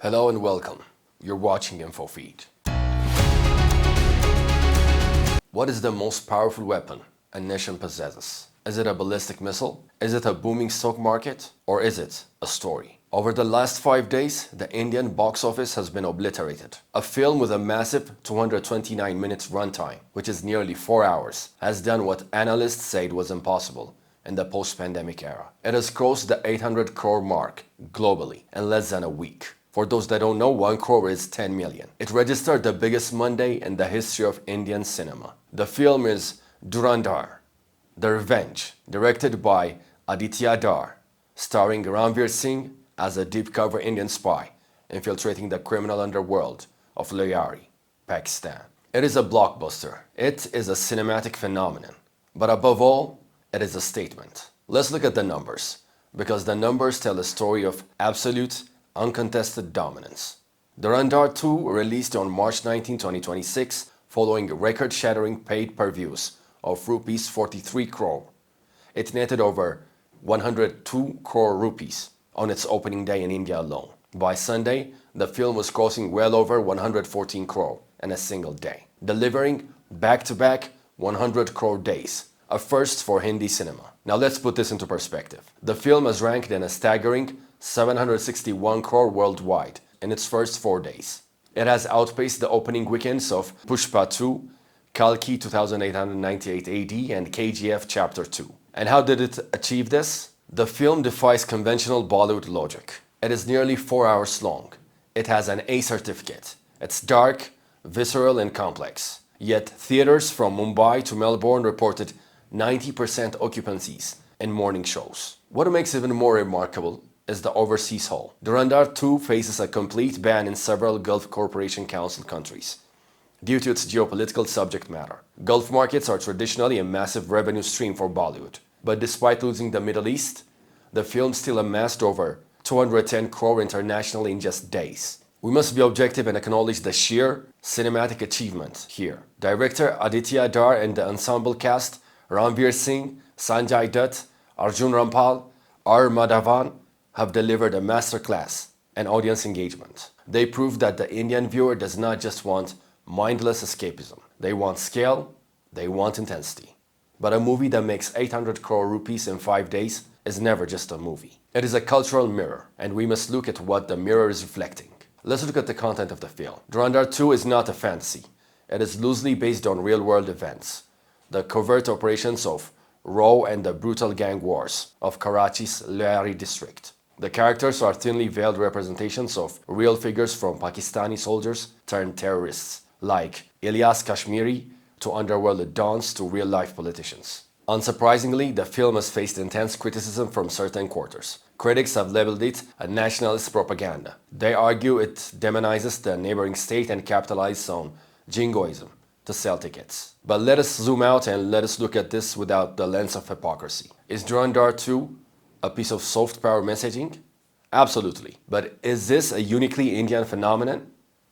Hello and welcome. You're watching InfoFeed. What is the most powerful weapon a nation possesses? Is it a ballistic missile? Is it a booming stock market? Or is it a story? Over the last 5 days, the Indian box office has been obliterated. A film with a massive 229 minutes runtime, which is nearly 4 hours, has done what analysts said was impossible in the post-pandemic era. It has crossed the 800 crore mark globally in less than a week. For those that don't know, 1 crore is 10 million. It registered the biggest Monday in the history of Indian cinema. The film is Dhurandhar, The Revenge, directed by Aditya Dar, starring Ranveer Singh as a deep-cover Indian spy infiltrating the criminal underworld of Lyari, Pakistan. It is a blockbuster. It is a cinematic phenomenon. But above all, it is a statement. Let's look at the numbers, because the numbers tell a story of absolute, uncontested dominance. Dhurandhar 2 released on March 19, 2026, following record-shattering paid per-views of rupees 43 crore. It netted over 102 crore rupees on its opening day in India alone. By Sunday, the film was crossing well over 114 crore in a single day, delivering back-to-back 100 crore days, a first for Hindi cinema. Now let's put this into perspective. The film has ranked in a staggering 761 crore worldwide in its first 4 days. It has outpaced the opening weekends of Pushpa 2, Kalki 2898 AD, and KGF Chapter 2. And how did it achieve this? The film defies conventional Bollywood logic. It is nearly 4 hours long. It has an A certificate. It's dark, visceral, and complex. Yet theaters from Mumbai to Melbourne reported 90% occupancies in morning shows. What makes it even more remarkable is the overseas haul. Dhurandhar 2 faces a complete ban in several Gulf Cooperation Council countries due to its geopolitical subject matter. Gulf markets are traditionally a massive revenue stream for Bollywood. But despite losing the Middle East, the film still amassed over 210 crore internationally in just days. We must be objective and acknowledge the sheer cinematic achievement here. Director Aditya Dar and the ensemble cast, Ranveer Singh, Sanjay Dutt, Arjun Rampal, R. Madhavan, have delivered a masterclass in audience engagement. They prove that the Indian viewer does not just want mindless escapism. They want scale, they want intensity. But a movie that makes 800 crore rupees in 5 days is never just a movie. It is a cultural mirror, and we must look at what the mirror is reflecting. Let's look at the content of the film. Dhurandhar 2 is not a fantasy. It is loosely based on real-world events. The covert operations of RAW and the brutal gang wars of Karachi's Lyari district. The characters are thinly veiled representations of real figures from Pakistani soldiers turned terrorists, like Ilyas Kashmiri to underworld dons to real-life politicians. Unsurprisingly, the film has faced intense criticism from certain quarters. Critics have labeled it a nationalist propaganda. They argue it demonizes the neighboring state and capitalizes on jingoism to sell tickets. But let us zoom out and let us look at this without the lens of hypocrisy. Is Dhurandhar 2 a piece of soft power messaging? Absolutely. But is this a uniquely Indian phenomenon?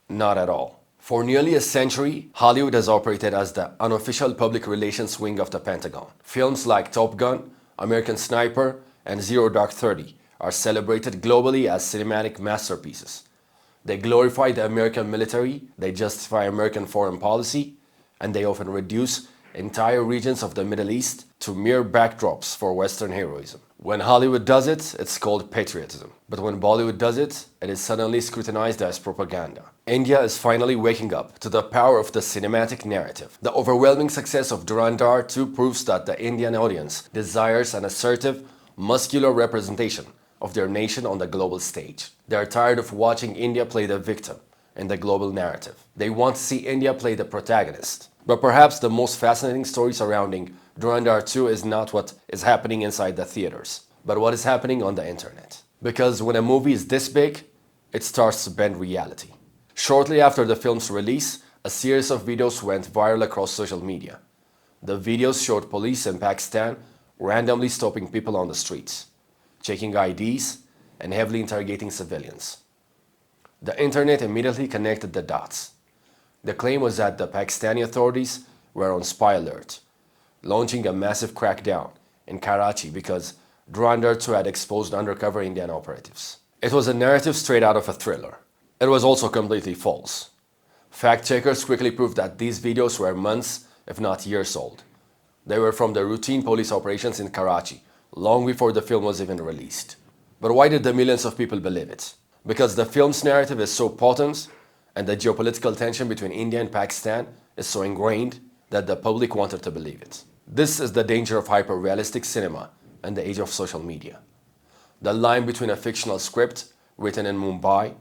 Not at all. For nearly a century, Hollywood has operated as the unofficial public relations wing of the Pentagon. Films like Top Gun, American Sniper, and Zero Dark 30 are celebrated globally as cinematic masterpieces. They glorify the American military, they justify American foreign policy, and they often reduce entire regions of the Middle East to mere backdrops for Western heroism. When Hollywood does it, it's called patriotism. But when Bollywood does it, it is suddenly scrutinized as propaganda. India is finally waking up to the power of the cinematic narrative. The overwhelming success of Dhurandhar 2 proves that the Indian audience desires an assertive, muscular representation of their nation on the global stage. They are tired of watching India play the victim in the global narrative. They want to see India play the protagonist. But perhaps the most fascinating story surrounding Dhurandhar 2 is not what is happening inside the theaters, but what is happening on the internet. Because when a movie is this big, it starts to bend reality. Shortly after the film's release, a series of videos went viral across social media. The videos showed police in Pakistan randomly stopping people on the streets, checking IDs, and heavily interrogating civilians. The internet immediately connected the dots. The claim was that the Pakistani authorities were on spy alert, launching a massive crackdown in Karachi because Dhurandhar 2 had exposed undercover Indian operatives. It was a narrative straight out of a thriller. It was also completely false. Fact-checkers quickly proved that these videos were months, if not years old. They were from the routine police operations in Karachi, long before the film was even released. But why did the millions of people believe it? Because the film's narrative is so potent, and the geopolitical tension between India and Pakistan is so ingrained that the public wanted to believe it. This is the danger of hyper-realistic cinema in the age of social media. The line between a fictional script written in Mumbai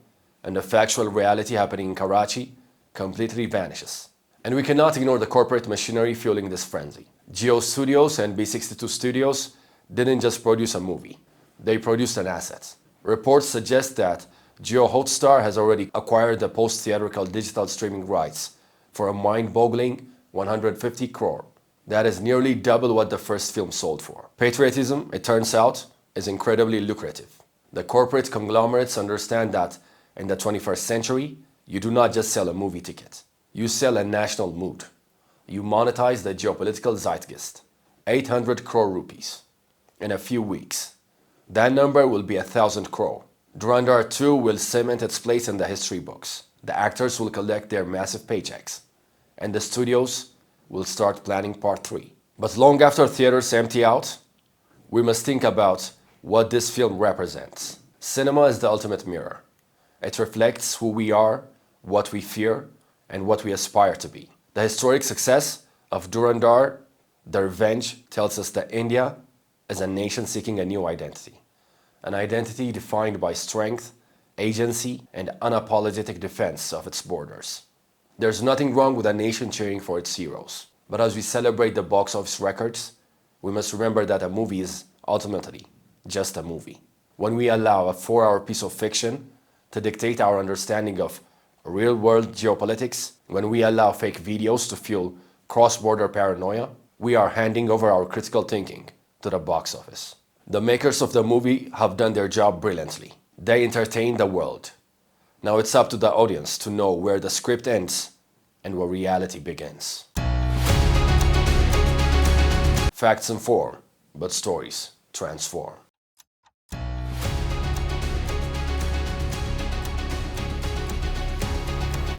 and the factual reality happening in Karachi completely vanishes. And we cannot ignore the corporate machinery fueling this frenzy. Geo Studios and B62 Studios didn't just produce a movie, they produced an asset. Reports suggest that Geo Hotstar has already acquired the post-theatrical digital streaming rights for a mind-boggling 150 crore. That is nearly double what the first film sold for. Patriotism, it turns out, is incredibly lucrative. The corporate conglomerates understand that in the 21st century, you do not just sell a movie ticket. You sell a national mood. You monetize the geopolitical zeitgeist. 800 crore rupees. In a few weeks. That number will be 1,000 crore. Dhurandhar 2 will cement its place in the history books. The actors will collect their massive paychecks. And the studios will start planning part 3. But long after theaters empty out, we must think about what this film represents. Cinema is the ultimate mirror. It reflects who we are, what we fear, and what we aspire to be. The historic success of Dhurandhar, The Revenge, tells us that India is a nation seeking a new identity. An identity defined by strength, agency, and unapologetic defense of its borders. There's nothing wrong with a nation cheering for its heroes. But as we celebrate the box office records, we must remember that a movie is ultimately just a movie. When we allow a 4-hour piece of fiction to dictate our understanding of real-world geopolitics, when we allow fake videos to fuel cross-border paranoia, we are handing over our critical thinking to the box office. The makers of the movie have done their job brilliantly. They entertain the world. Now it's up to the audience to know where the script ends and where reality begins. Facts inform, but stories transform.